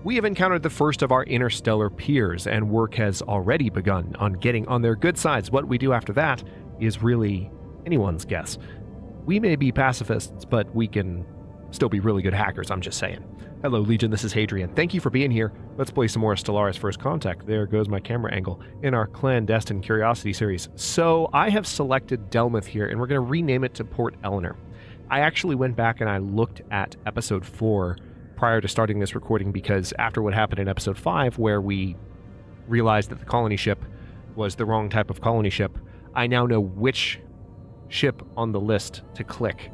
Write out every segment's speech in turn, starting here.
We have encountered the first of our interstellar peers, and work has already begun on getting on their good sides. What we do after that is really anyone's guess. We may be pacifists, but we can still be really good hackers, I'm just saying. Hello, Legion, this is Hadrian. Thank you for being here. Let's play some more Stellaris First Contact. There goes my camera angle in our Clandestine Curiosity series. So I have selected Delmuth here, and we're going to rename it to Port Eleanor. I actually went back and I looked at episode 4 prior to starting this recording, because after what happened in episode 5, where we realized that the colony ship was the wrong type of colony ship, I now know which ship on the list to click.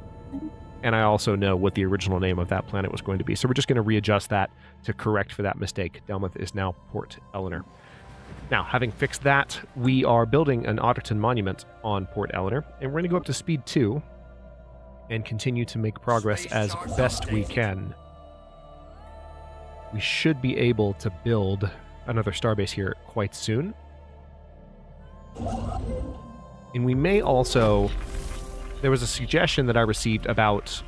And I also know what the original name of that planet was going to be. So we're just going to readjust that to correct for that mistake. Delmuth is now Port Eleanor. Now, having fixed that, we are building an Eladrin monument on Port Eleanor, and we're going to go up to speed 2 and continue to make progress as best we can. We should be able to build another starbase here quite soon. And we may also... There was a suggestion that I received about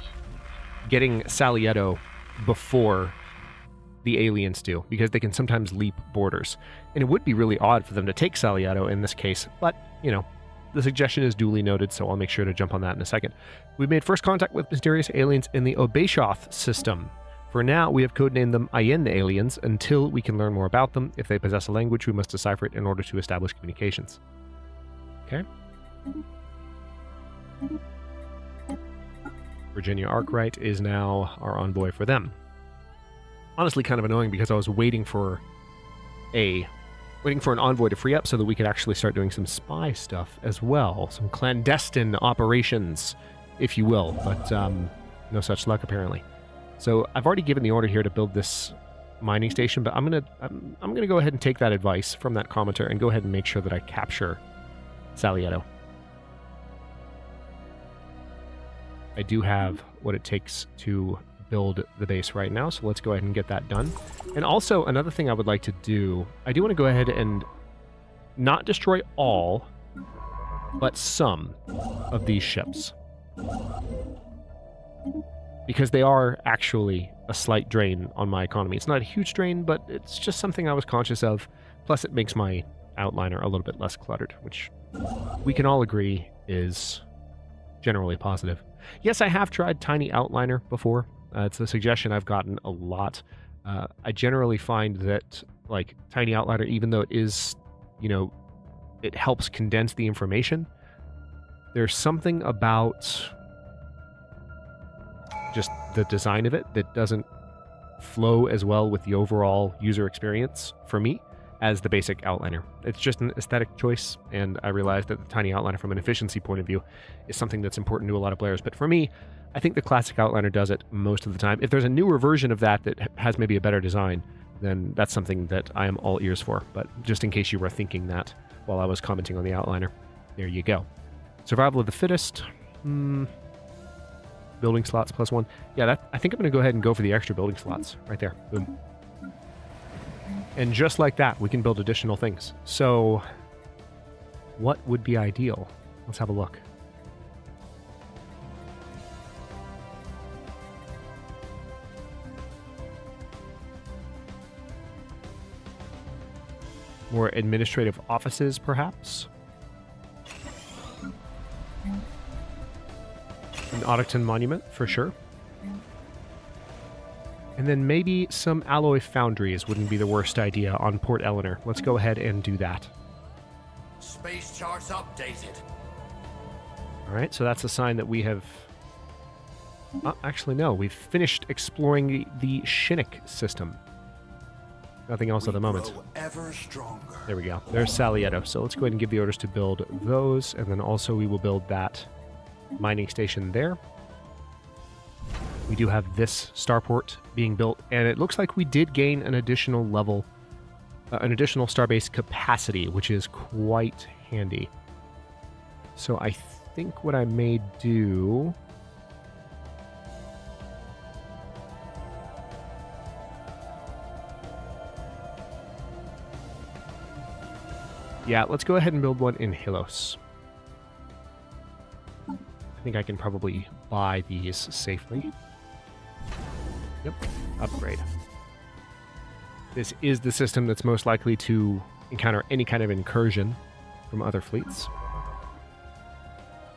getting Salieto before the aliens do, because they can sometimes leap borders. And it would be really odd for them to take Salieto in this case, but, you know, the suggestion is duly noted, so I'll make sure to jump on that in a second. We made first contact with mysterious aliens in the Obeshoth system. For now, we have codenamed them Ayin the aliens until we can learn more about them. If they possess a language, we must decipher it in order to establish communications. Okay. Virginia Arkwright is now our envoy for them. Honestly, kind of annoying, because I was waiting for an envoy to free up so that we could actually start doing some spy stuff as well. Some clandestine operations, if you will, but no such luck apparently. So I've already given the order here to build this mining station, but I'm gonna go ahead and take that advice from that commenter and go ahead and make sure that I capture Salieto. I do have what it takes to build the base right now, so let's go ahead and get that done. And also, another thing I would like to do, I do want to go ahead and not destroy all, but some of these ships. Because they are actually a slight drain on my economy. It's not a huge drain, but it's just something I was conscious of. Plus, it makes my outliner a little bit less cluttered, which we can all agree is generally positive. Yes, I have tried Tiny Outliner before. It's a suggestion I've gotten a lot. I generally find that, like, Tiny Outliner, even though it is, you know, it helps condense the information, there's something about just the design of it that doesn't flow as well with the overall user experience for me as the basic outliner. It's just an aesthetic choice, and I realize that the tiny outliner from an efficiency point of view is something that's important to a lot of players. But for me, I think the classic outliner does it most of the time. If there's a newer version of that that has maybe a better design, then that's something that I am all ears for. But just in case you were thinking that while I was commenting on the outliner, there you go. Survival of the fittest. Building slots +1. Yeah, I think I'm going to go ahead and go for the extra building slots right there. Boom. And just like that, we can build additional things. So what would be ideal? Let's have a look. More administrative offices, perhaps? An Eladrin monument, for sure. And then maybe some alloy foundries wouldn't be the worst idea on Port Eleanor. Let's go ahead and do that. Space charts updated. Alright, so that's a sign that we have... actually, no. We've finished exploring the Shinnick system. Nothing else at the moment. Ever stronger. There we go. There's Salieto. So let's go ahead and give the orders to build those. And then also we will build that mining station there. We do have this starport being built, and it looks like we did gain an additional level, an additional starbase capacity, which is quite handy. So I think what I may do... Yeah, let's go ahead and build one in Hilos. I think I can probably buy these safely. Yep, upgrade. This is the system that's most likely to encounter any kind of incursion from other fleets.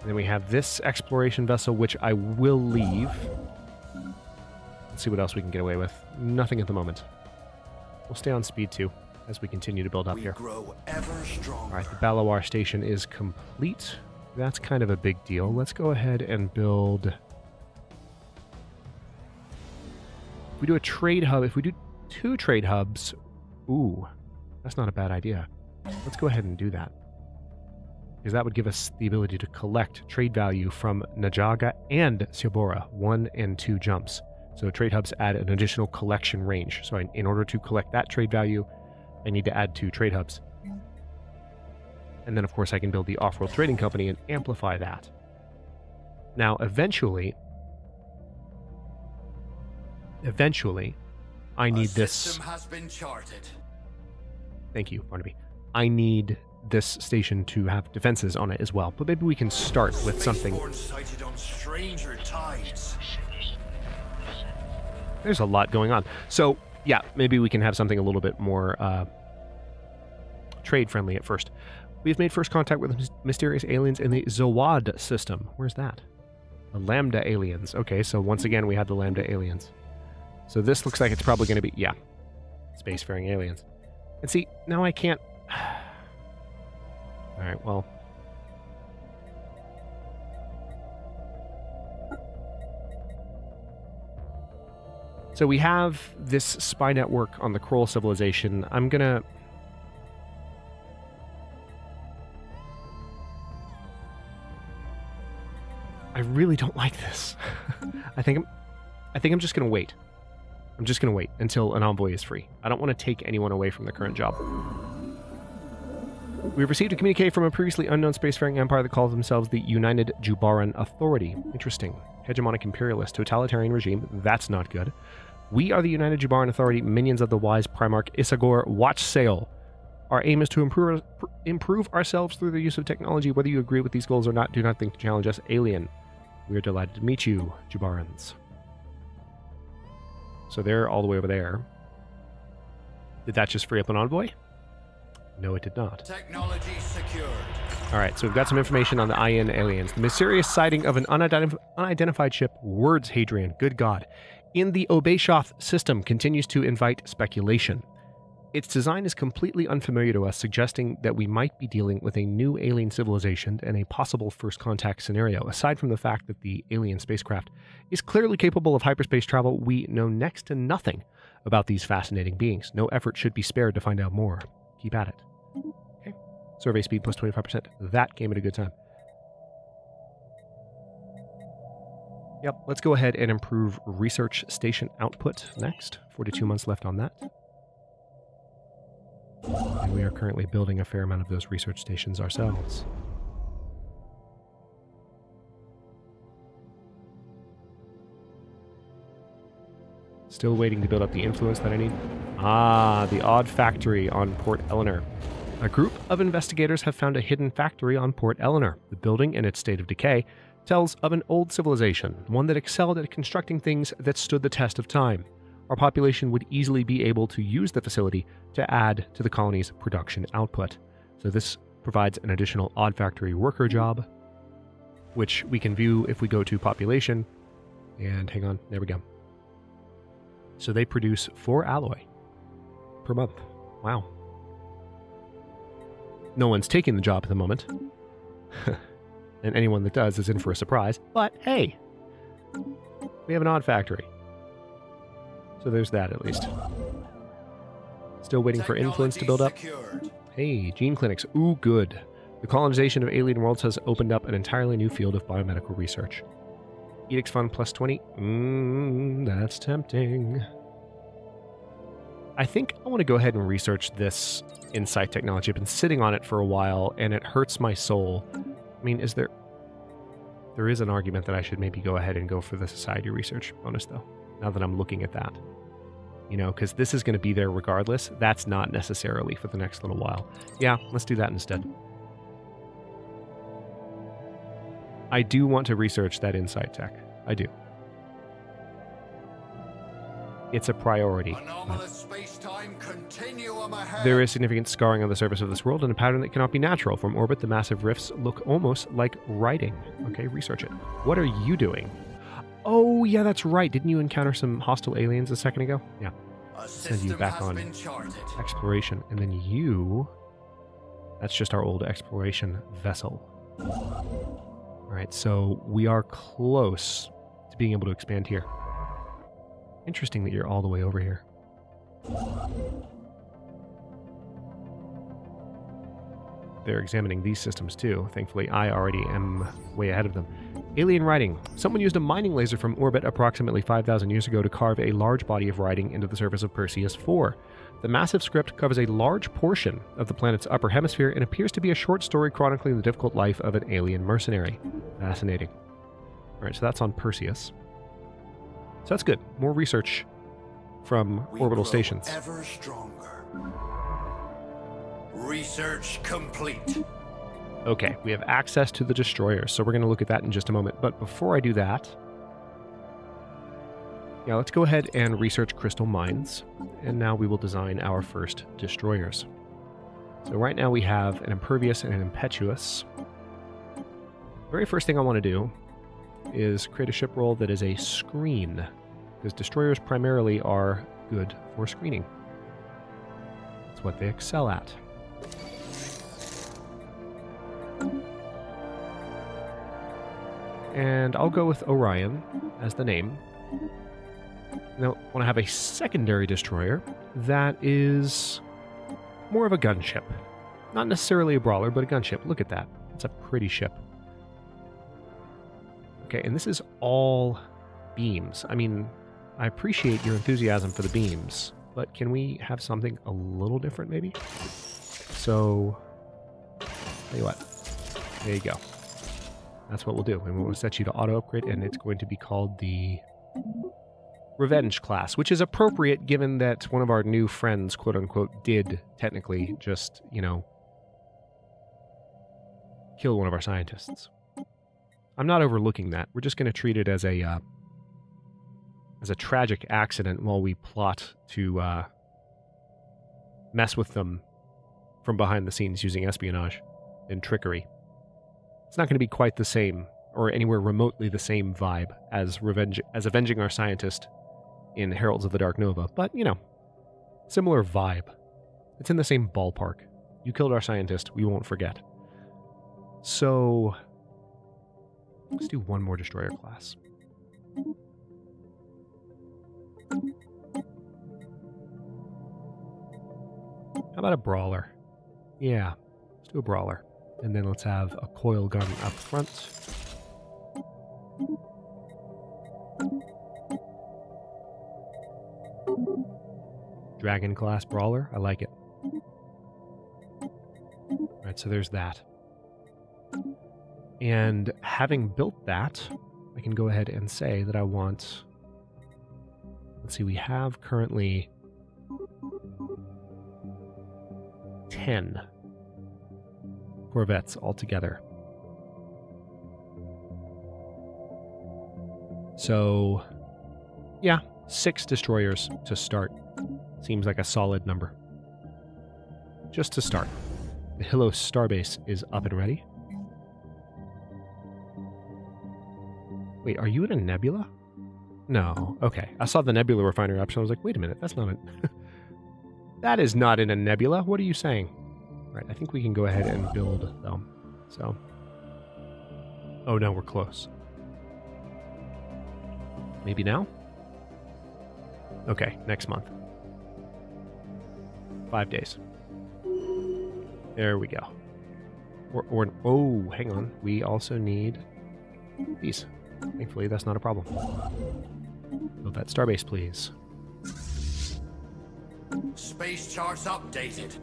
And then we have this exploration vessel, which I will leave. Let's see what else we can get away with. Nothing at the moment. We'll stay on speed 2 as we continue to build up here. Grow ever stronger. All right, the Balawar station is complete. That's kind of a big deal. Let's go ahead and build... If we do a trade hub, if we do 2 trade hubs... Ooh, that's not a bad idea. Let's go ahead and do that. Because that would give us the ability to collect trade value from Najaga and Siobora, 1 and 2 jumps. So trade hubs add an additional collection range. So in order to collect that trade value, I need to add 2 trade hubs. And then, of course, I can build the off-world trading company and amplify that. Now, eventually, I need this... system has been charted. Thank you, Barnaby. I need this station to have defenses on it as well. But maybe we can start with something... Sighted on stranger tides. There's a lot going on. So, yeah, maybe we can have something a little bit more trade-friendly at first. We've made first contact with mysterious aliens in the Zawad system. Where's that? The Lambda aliens. Okay, so once again, we have the Lambda aliens. So this looks like it's probably going to be, yeah, spacefaring aliens. And see, now I can't... All right, well... So we have this spy network on the Kroll civilization. I'm gonna... I really don't like this. I think I'm just gonna wait. I'm just gonna wait until an envoy is free. I don't want to take anyone away from the current job. We've received a communique from a previously unknown spacefaring empire that calls themselves the United Jubaran Authority. Interesting. Hegemonic imperialist, totalitarian regime. That's not good. We are the United Jubaran Authority, minions of the wise Primarch Isagor Watchsail. Our aim is to improve ourselves through the use of technology. Whether you agree with these goals or not, do not think to challenge us. Alien. We are delighted to meet you, Jubarans. So they're all the way over there. Did that just free up an envoy? No, it did not. Technology secured. All right, so we've got some information on the IN aliens. The mysterious sighting of an unidentified ship, words Hadrian, good God, in the Obeshoth system continues to invite speculation. Its design is completely unfamiliar to us, suggesting that we might be dealing with a new alien civilization and a possible first contact scenario. Aside from the fact that the alien spacecraft is clearly capable of hyperspace travel, we know next to nothing about these fascinating beings. No effort should be spared to find out more. Keep at it. Okay. Survey speed plus 25%. That came at a good time. Yep, let's go ahead and improve research station output next. 42 months left on that. And we are currently building a fair amount of those research stations ourselves. Still waiting to build up the influence that I need. Ah, the odd factory on Port Eleanor. A group of investigators have found a hidden factory on Port Eleanor. The building, in its state of decay, tells of an old civilization, one that excelled at constructing things that stood the test of time. Our population would easily be able to use the facility to add to the colony's production output. So this provides an additional odd factory worker job, which we can view if we go to population. And hang on, there we go. So they produce 4 alloy per month. Wow. No one's taking the job at the moment. And anyone that does is in for a surprise. But hey, we have an odd factory. So there's that at least. Still waiting for influence to build up. Hey, gene clinics. Ooh, good. The colonization of alien worlds has opened up an entirely new field of biomedical research. Edicts fund plus 20. That's tempting. I think I want to go ahead and research this insight technology. I've been sitting on it for a while, and it hurts my soul. I mean, is there... There is an argument that I should maybe go ahead and go for the society research bonus, though, now that I'm looking at that. You know, because this is going to be there regardless. That's not necessarily for the next little while. Yeah, let's do that instead. I do want to research that insight tech. I do. it's a priority. Anomalous space-time continuum ahead. There is significant scarring on the surface of this world in a pattern that cannot be natural. From orbit, the massive rifts look almost like writing. Okay, research it. What are you doing? Oh, yeah, that's right. Didn't you encounter some hostile aliens a second ago? Yeah. Send you back on exploration. And then you... That's just our old exploration vessel. Alright, so we are close to being able to expand here. Interesting that you're all the way over here. They're examining these systems too. Thankfully, I already am way ahead of them. Alien writing. Someone used a mining laser from orbit approximately 5,000 years ago to carve a large body of writing into the surface of Perseus 4. The massive script covers a large portion of the planet's upper hemisphere and appears to be a short story chronicling the difficult life of an alien mercenary. Fascinating. Alright, so that's on Perseus. So that's good. More research from orbital stations. Ever stronger. Research complete. Okay, we have access to the destroyers, so we're going to look at that in just a moment. But before I do that, yeah, let's go ahead and research crystal mines. And now we will design our first destroyers. So right now we have an impervious and an impetuous. The very first thing I want to do is create a ship role that is a screen, because destroyers primarily are good for screening. That's what they excel at. And I'll go with Orion as the name. Now, I want to have a secondary destroyer that is more of a gunship. Not necessarily a brawler, but a gunship. Look at that. It's a pretty ship. Okay, and this is all beams. I mean, I appreciate your enthusiasm for the beams, but can we have something a little different, maybe? So, tell you what. There you go. That's what we'll do. And we'll set you to auto-upgrade, and it's going to be called the Revenge class, which is appropriate given that one of our new friends, quote-unquote, did technically just, you know, kill one of our scientists. I'm not overlooking that. We're just going to treat it as a tragic accident while we plot to mess with them from behind the scenes using espionage and trickery. It's not going to be quite the same, or anywhere remotely the same vibe as avenging our scientist in Heralds of the Dark Nova, but, you know, similar vibe. It's in the same ballpark. You killed our scientist, we won't forget. So, let's do one more destroyer class. How about a brawler? Yeah, let's do a brawler. And then let's have a coil gun up front. Dragon class brawler, I like it. Alright, so there's that. And having built that, I can go ahead and say that I want... Let's see, we have currently 10 corvettes altogether. So, yeah, 6 destroyers to start. Seems like a solid number. Just to start. The Hilo Starbase is up and ready. Wait, are you in a nebula? No. Okay. I saw the nebula refinery option. I was like, wait a minute, that's not a... That is not in a nebula. What are you saying? Right, I think we can go ahead and build them. So... Oh no, we're close. Maybe now? Okay, next month. 5 days. There we go. Oh, hang on. We also need these. Thankfully, that's not a problem. Build that starbase, please. Space charts updated.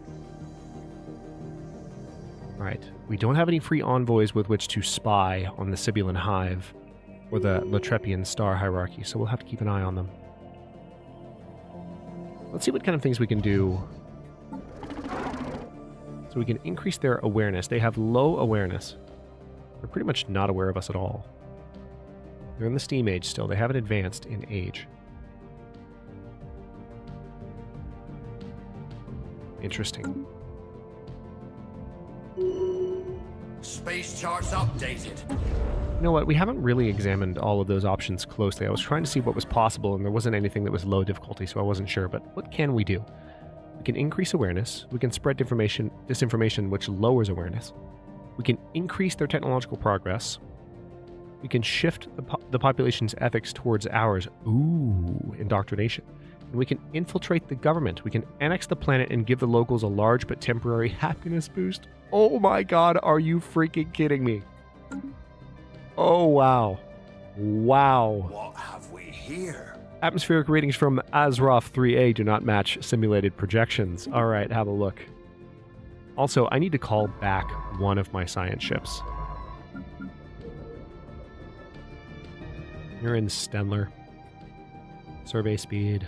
Alright. We don't have any free envoys with which to spy on the Sibylan Hive or the Latrepian star hierarchy, so we'll have to keep an eye on them. Let's see what kind of things we can do. So we can increase their awareness. They have low awareness. They're pretty much not aware of us at all. They're in the steam age still. They haven't advanced in age. Interesting. Space charts updated. You know what? We haven't really examined all of those options closely. I was trying to see what was possible, and there wasn't anything that was low difficulty, so I wasn't sure. But what can we do? We can increase awareness. We can spread disinformation, which lowers awareness. We can increase their technological progress. We can shift the population's ethics towards ours. Ooh, indoctrination. And we can infiltrate the government. We can annex the planet and give the locals a large but temporary happiness boost. Oh my god, are you freaking kidding me? Oh, wow. Wow. What have we here? Atmospheric readings from Azeroth 3A do not match simulated projections. All right, have a look. Also, I need to call back one of my science ships. You're in Stenlar. Survey speed.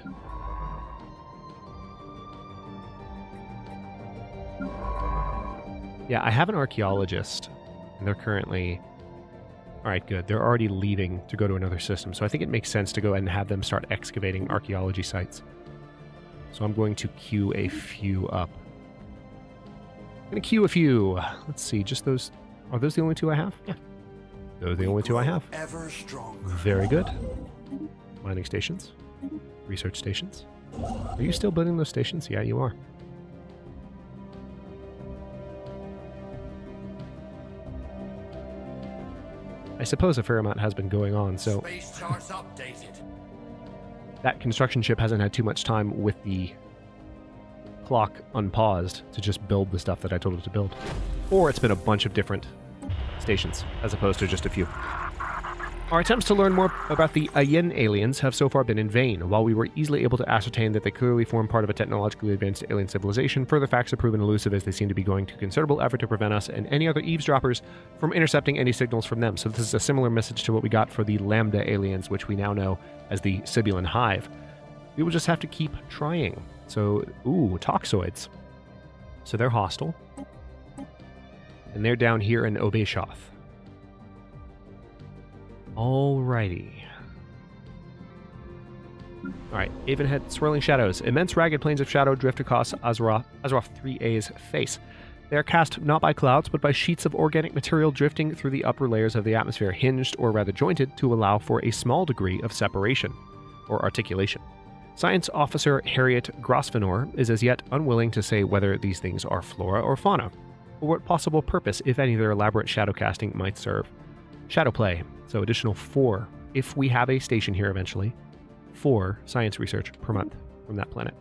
Yeah, I have an archaeologist, and they're currently... Alright, good. They're already leaving to go to another system, so I think it makes sense to go ahead and have them start excavating archaeology sites. So I'm going to queue a few up. I'm going to queue a few. Let's see, just those... Are those the only two I have? Yeah. Those are the only two I have. Ever stronger. Very good. Mining stations. Research stations. Are you still building those stations? Yeah, you are. I suppose a fair amount has been going on, so Space charts updated. that construction ship hasn't had too much time with the clock unpaused to just build the stuff that I told it to build. Or it's been a bunch of different stations, as opposed to just a few. Our attempts to learn more about the Ayin aliens have so far been in vain. While we were easily able to ascertain that they clearly form part of a technologically advanced alien civilization, further facts have proven elusive as they seem to be going to considerable effort to prevent us and any other eavesdroppers from intercepting any signals from them. So this is a similar message to what we got for the Lambda aliens, which we now know as the Sibylan Hive. We will just have to keep trying. So, ooh, toxoids. So they're hostile. And they're down here in Obeshoth. Alrighty. Alright, Avonhead, Swirling Shadows. Immense ragged plains of shadow drift across Azeroth 3A's face. They are cast not by clouds, but by sheets of organic material drifting through the upper layers of the atmosphere, hinged or rather jointed to allow for a small degree of separation, or articulation. Science Officer Harriet Grosvenor is as yet unwilling to say whether these things are flora or fauna, or what possible purpose, if any, their elaborate shadow casting might serve. Shadow play. So additional 4, if we have a station here eventually, 4 science research per month from that planet.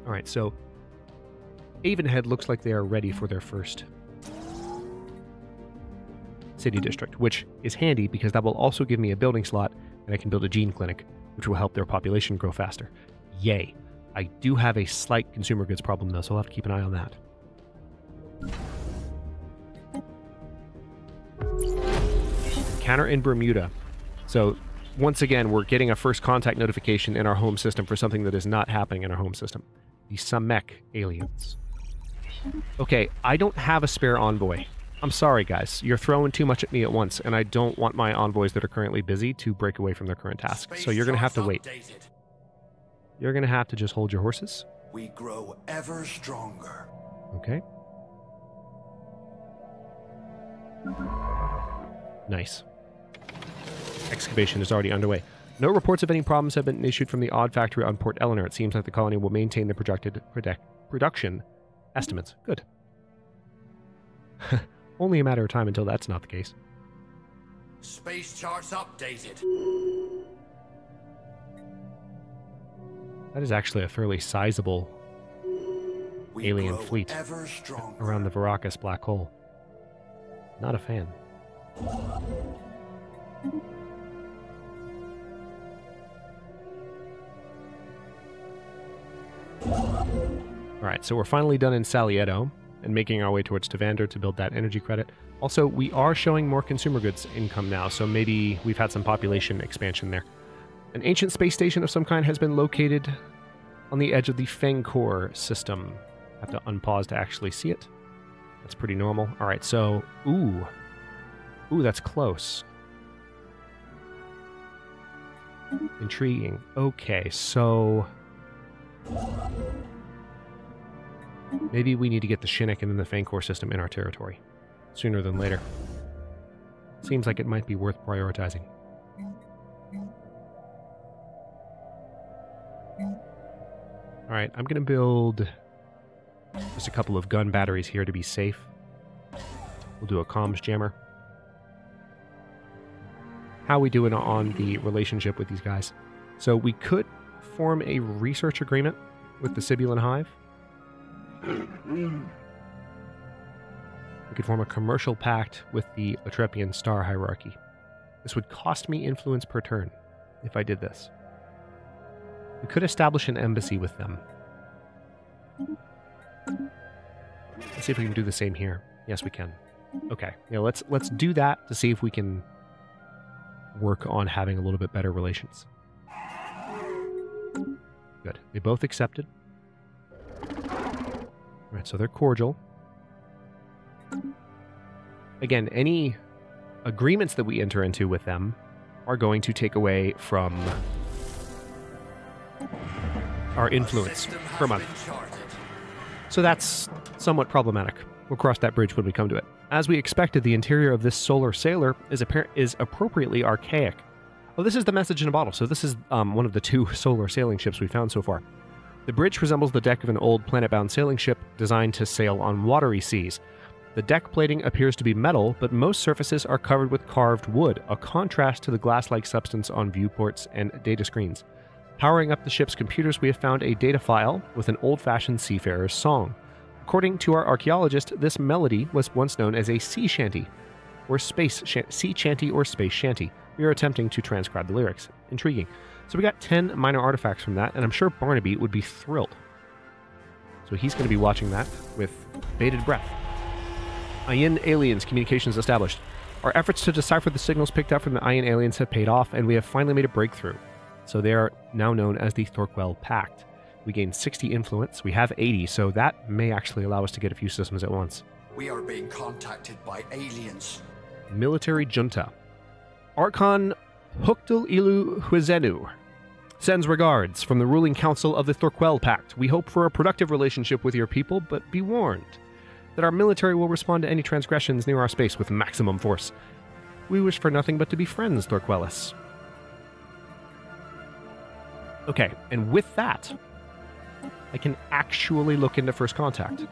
Alright, so Avonhead looks like they are ready for their first city district, which is handy because that will also give me a building slot and I can build a gene clinic, which will help their population grow faster. Yay. I do have a slight consumer goods problem though, so I'll have to keep an eye on that. Counter in Bermuda. So, once again, we're getting a first contact notification in our home system for something that is not happening in our home system. The Samek aliens. Okay, I don't have a spare envoy. I'm sorry, guys. You're throwing too much at me at once, and I don't want my envoys that are currently busy to break away from their current task. So you're going to have to wait. You're going to have to just hold your horses. We grow ever stronger. Okay. Nice. Excavation is already underway. No reports of any problems have been issued from the Odd Factory on Port Eleanor. It seems like the colony will maintain the projected production estimates. Good. Only a matter of time until that's not the case. Space charts updated. That is actually a fairly sizable alien fleet around the Verakas black hole. Not a fan. Alright, so we're finally done in Salieto and making our way towards Tavander to build that energy credit. Also, we are showing more consumer goods income now, so maybe we've had some population expansion there. An ancient space station of some kind has been located on the edge of the Fangkor system. I have to unpause to actually see it. That's pretty normal. Alright, so... Ooh, that's close. Intriguing. Okay, so... Maybe we need to get the Shinnik and then the Fangor system in our territory. Sooner than later. Seems like it might be worth prioritizing. Alright, I'm going to build just a couple of gun batteries here to be safe. We'll do a comms jammer. How are we doing on the relationship with these guys? So we could form a research agreement with the Sibulan Hive. We could form a commercial pact with the Atrepian star hierarchy. This would cost me influence per turn if I did this. We could establish an embassy with them. Let's see if we can do the same here. Yes, we can. Okay, yeah, let's do that to see if we can work on having a little bit better relations. Good. They both accepted. Alright, so they're cordial. Again, any agreements that we enter into with them are going to take away from our influence per month. So that's somewhat problematic. We'll cross that bridge when we come to it. As we expected, the interior of this solar sailor is appropriately archaic. Oh, this is the message in a bottle. So this is one of the 2 solar sailing ships we found so far. The bridge resembles the deck of an old planet-bound sailing ship designed to sail on watery seas. The deck plating appears to be metal, but most surfaces are covered with carved wood, a contrast to the glass-like substance on viewports and data screens. Powering up the ship's computers, we have found a data file with an old-fashioned seafarer's song. According to our archaeologist, this melody was once known as a sea shanty, or sea chanty or space shanty. We are attempting to transcribe the lyrics. Intriguing. So we got 10 minor artifacts from that, and I'm sure Barnaby would be thrilled. So he's going to be watching that with bated breath. Ayin aliens, communications established. Our efforts to decipher the signals picked up from the Ayin aliens have paid off, and we have finally made a breakthrough. So they are now known as the Thorquell Pact. We gained 60 influence. We have 80, so that may actually allow us to get a few systems at once. We are being contacted by aliens. Military junta. Archon Huktul Ilu Huizenu sends regards from the ruling council of the Thorquell Pact. We hope for a productive relationship with your people, but be warned that our military will respond to any transgressions near our space with maximum force. We wish for nothing but to be friends, Thorquellis. Okay, and with that, I can actually look into first contact.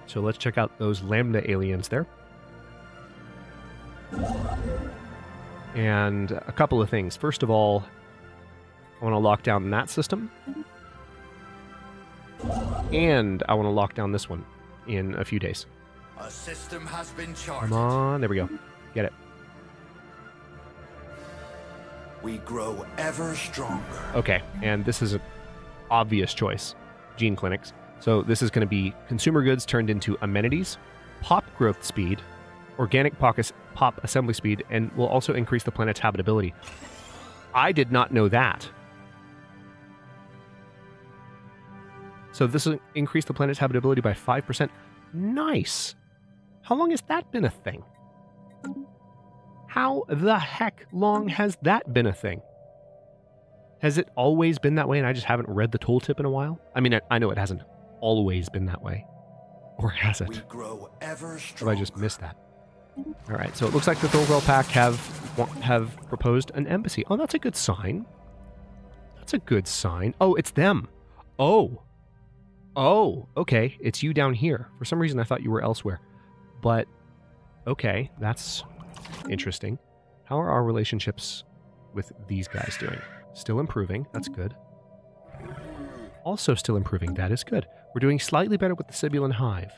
So let's check out those Lambda aliens there. And a couple of things. First of all, I want to lock down that system. And I want to lock down this one in a few days. A system has been charted. Come on, there we go. Get it. We grow ever stronger. Okay, and this is an obvious choice. Gene clinics. So this is going to be consumer goods turned into amenities, pop growth speed, organic pop assembly speed, and will also increase the planet's habitability. I did not know that. So this will increase the planet's habitability by 5%. Nice! How long has that been a thing? How the heck long has that been a thing? Has it always been that way and I just haven't read the tooltip in a while? I mean, I know it hasn't always been that way. Or has it? We grow ever stronger. Or I just missed that. All right, so it looks like the Thorquell Pact have proposed an embassy. Oh, that's a good sign. That's a good sign. Oh, it's them. Oh. Oh, okay. It's you down here. For some reason, I thought you were elsewhere. But, okay, that's interesting. How are our relationships with these guys doing? Still improving. That's good. Also still improving. That is good. We're doing slightly better with the Sibulan Hive.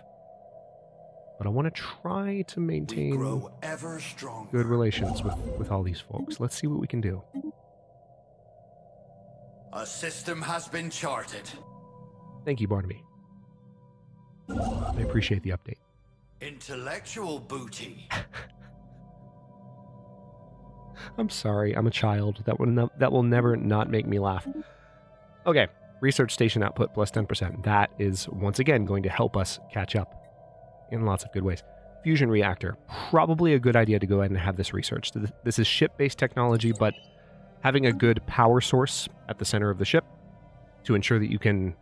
But I want to try to maintain good relations with all these folks. Let's see what we can do. A system has been charted. Thank you, Barnaby. I appreciate the update. Intellectual booty. I'm sorry, I'm a child. That will never not make me laugh. Okay, research station output plus 10%. That is, once again, going to help us catch up in lots of good ways. Fusion reactor. Probably a good idea to go ahead and have this researched. This is ship-based technology, but having a good power source at the center of the ship to ensure that you can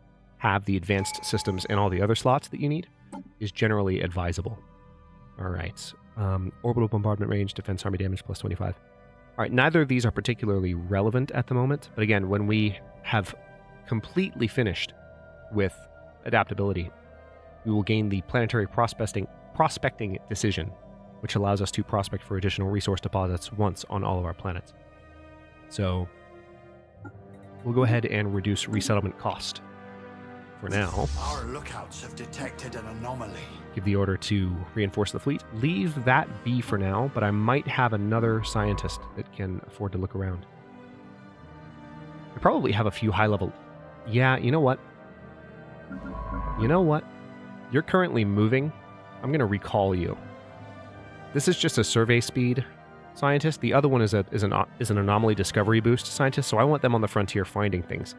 have the advanced systems and all the other slots that you need is generally advisable. All right. Orbital bombardment range, defense army damage plus 25. All right, neither of these are particularly relevant at the moment, but again, when we have completely finished with adaptability, we will gain the planetary prospecting decision, which allows us to prospect for additional resource deposits once on all of our planets. So we'll go ahead and reduce resettlement cost for now. Our lookouts have detected an anomaly. Give the order to reinforce the fleet. Leave that be for now, but I might have another scientist that can afford to look around. I probably have a few high-level... Yeah, you know what? You know what? You're currently moving. I'm going to recall you. This is just a survey speed scientist. The other one is an anomaly discovery boost scientist, so I want them on the frontier finding things.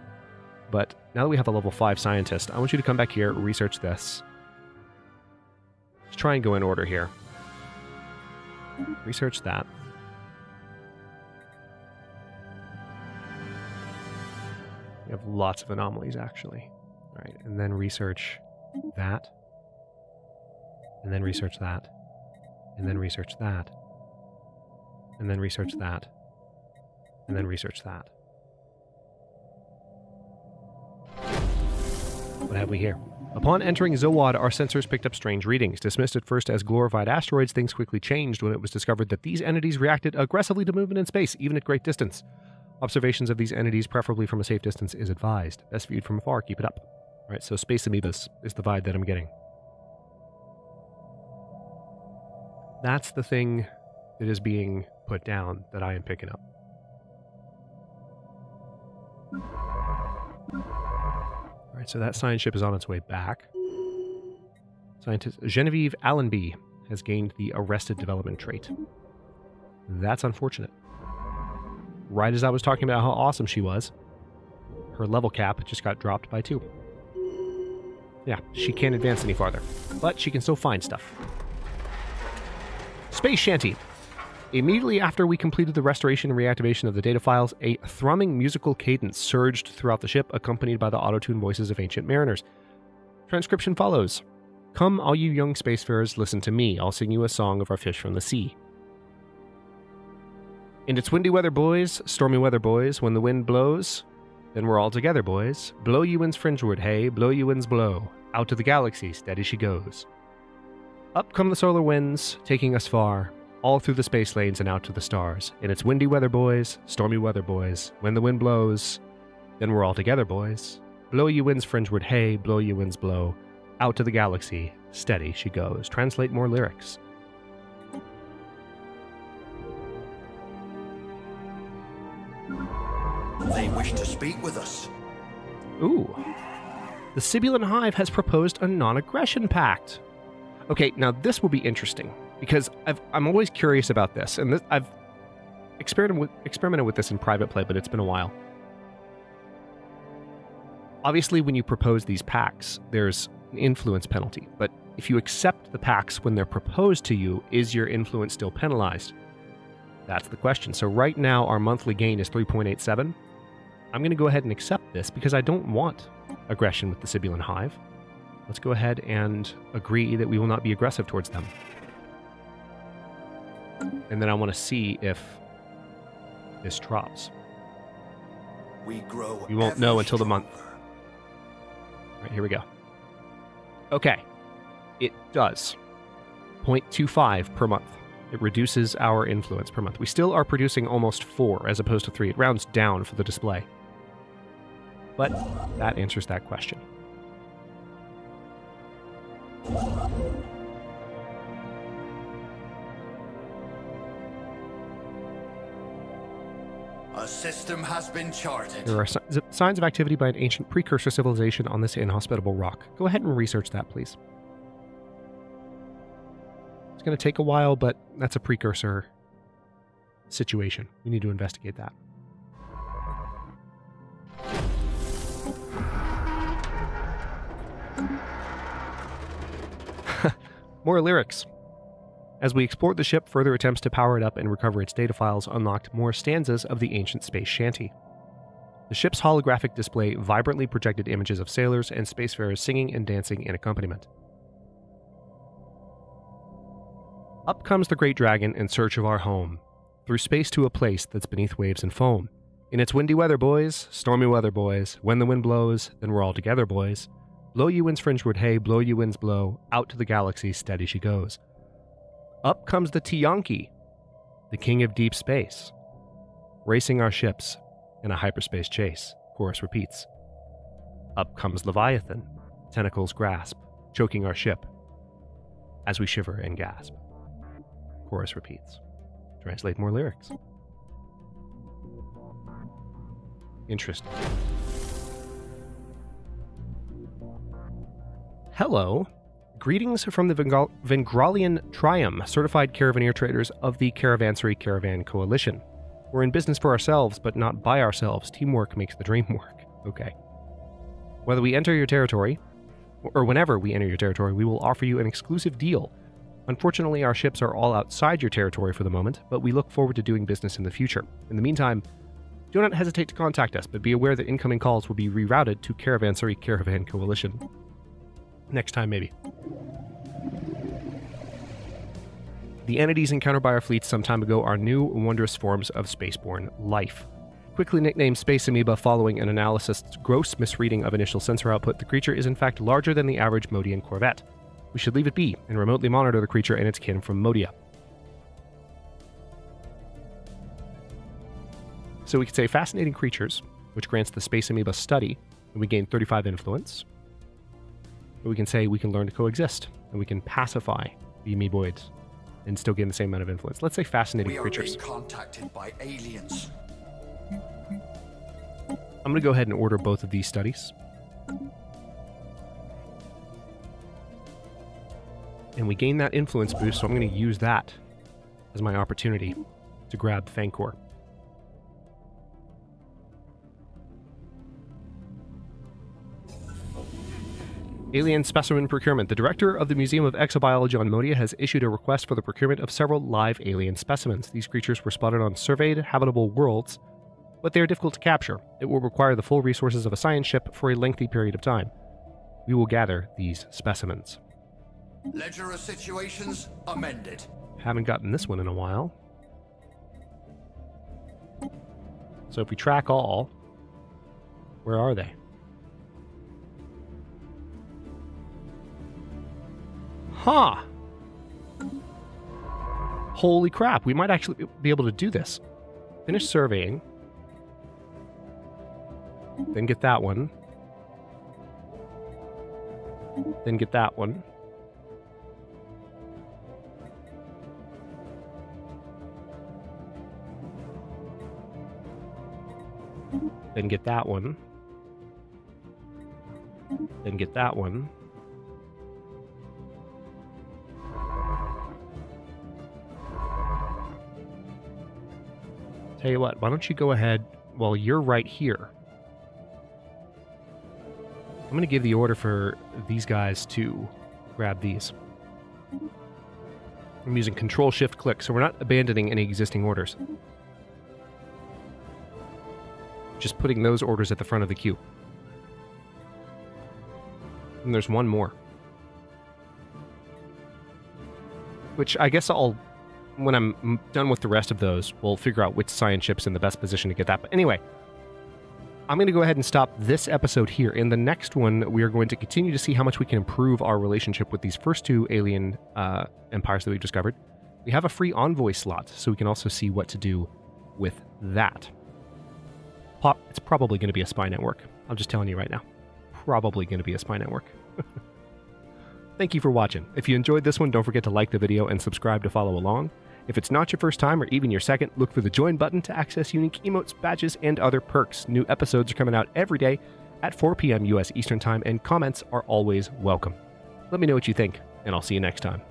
But now that we have a level 5 scientist, I want you to come back here, research this. Let's try and go in order here. Research that. We have lots of anomalies, actually. All right, and then research that. And then research that. And then research that. And then research that. And then research that. What have we here? Upon entering Zowad, our sensors picked up strange readings. Dismissed at first as glorified asteroids, things quickly changed when it was discovered that these entities reacted aggressively to movement in space, even at great distance. Observations of these entities, preferably from a safe distance, is advised. Best viewed from afar, keep it up. All right, so space amoebas is the vibe that I'm getting. That's the thing that is being put down that I am picking up. All right, so that science ship is on its way back. Scientist Genevieve Allenby has gained the arrested development trait. That's unfortunate. Right as I was talking about how awesome she was, her level cap just got dropped by 2. Yeah, she can't advance any farther, but she can still find stuff. Space Shanty. Immediately after we completed the restoration and reactivation of the data files, a thrumming musical cadence surged throughout the ship, accompanied by the auto-tuned voices of ancient mariners. Transcription follows. Come, all you young spacefarers, listen to me. I'll sing you a song of our fish from the sea. And it's windy weather, boys, stormy weather, boys. When the wind blows, then we're all together, boys. Blow you winds fringeward, hey, blow you winds blow. Out to the galaxy, steady she goes. Up come the solar winds, taking us far, all through the space lanes and out to the stars. And it's windy weather, boys, stormy weather, boys. When the wind blows, then we're all together, boys. Blow you winds fringeward, hey, blow you winds blow. Out to the galaxy, steady she goes. Translate more lyrics. They wish to speak with us. Ooh. The Sibylan Hive has proposed a non-aggression pact. Okay, now this will be interesting, because I'm always curious about this, and I've experimented with this in private play, but it's been a while. Obviously, when you propose these pacts, there's an influence penalty, but if you accept the pacts when they're proposed to you, is your influence still penalized? That's the question. So right now, our monthly gain is 3.87. I'm going to go ahead and accept this because I don't want aggression with the Sibylan Hive. Let's go ahead and agree that we will not be aggressive towards them. And then I want to see if this drops. We won't know until the month. All right, here we go. Okay. It does. 0.25 per month. It reduces our influence per month. We still are producing almost 4 as opposed to 3. It rounds down for the display. But that answers that question. A system has been charted. There are signs of activity by an ancient precursor civilization on this inhospitable rock. Go ahead and research that, please. It's going to take a while, but that's a precursor situation. We need to investigate that. More lyrics. As we explored the ship, further attempts to power it up and recover its data files unlocked more stanzas of the ancient space shanty. The ship's holographic display vibrantly projected images of sailors and spacefarers singing and dancing in accompaniment. Up comes the great dragon in search of our home, through space to a place that's beneath waves and foam. In its windy weather, boys, stormy weather, boys, when the wind blows, then we're all together, boys. Blow you winds fringeward, hey, blow you winds blow, out to the galaxy steady she goes. Up comes the Tiyanki, the king of deep space, racing our ships in a hyperspace chase, chorus repeats. Up comes Leviathan, tentacles grasp, choking our ship, as we shiver and gasp. Chorus repeats. Translate more lyrics. Interesting. Hello. Greetings from the Vengralian Trium, certified caravaneer traders of the Caravansary Caravan Coalition. We're in business for ourselves, but not by ourselves. Teamwork makes the dream work. Okay. Whether we enter your territory, or whenever we enter your territory, we will offer you an exclusive deal. Unfortunately, our ships are all outside your territory for the moment, but we look forward to doing business in the future. In the meantime, do not hesitate to contact us, but be aware that incoming calls will be rerouted to Caravansary Caravan Coalition. Next time, maybe. The entities encountered by our fleet some time ago are new, wondrous forms of spaceborne life. Quickly nicknamed Space Amoeba following an analyst's gross misreading of initial sensor output, the creature is in fact larger than the average Modian corvette. We should leave it be and remotely monitor the creature and its kin from Modia. So we could say fascinating creatures, which grants the Space Amoeba study, and we gain 35 influence. Or we can say we can learn to coexist, and we can pacify the amoeboids and still gain the same amount of influence. Let's say fascinating creatures. We are being contacted by aliens. I'm going to go ahead and order both of these studies. And we gain that influence boost, so I'm going to use that as my opportunity to grab Fangkor. Alien Specimen Procurement. The director of the Museum of Exobiology on Modia has issued a request for the procurement of several live alien specimens. These creatures were spotted on surveyed habitable worlds, but they are difficult to capture. It will require the full resources of a science ship for a lengthy period of time. We will gather these specimens. Ledger of situations amended. Haven't gotten this one in a while. So if we track all, where are they? Huh. Holy crap, we might actually be able to do this. Finish surveying. Then get that one. Then get that one. Then get that one. Then get that one. Tell you what, why don't you go ahead while you're right here. I'm going to give the order for these guys to grab these. I'm using Control-Shift-Click, so we're not abandoning any existing orders. Just putting those orders at the front of the queue. And there's one more. Which I guess I'll, when I'm done with the rest of those, we'll figure out which science ship's in the best position to get that. But anyway, I'm going to go ahead and stop this episode here. In the next one, we are going to continue to see how much we can improve our relationship with these first two alien empires that we've discovered. We have a free envoy slot, so we can also see what to do with that. It's probably going to be a spy network. I'm just telling you right now. Probably going to be a spy network. Thank you for watching. If you enjoyed this one, don't forget to like the video and subscribe to follow along. If it's not your first time or even your second, look for the join button to access unique emotes, badges, and other perks. New episodes are coming out every day at 4 p.m. US Eastern Time, and comments are always welcome. Let me know what you think, and I'll see you next time.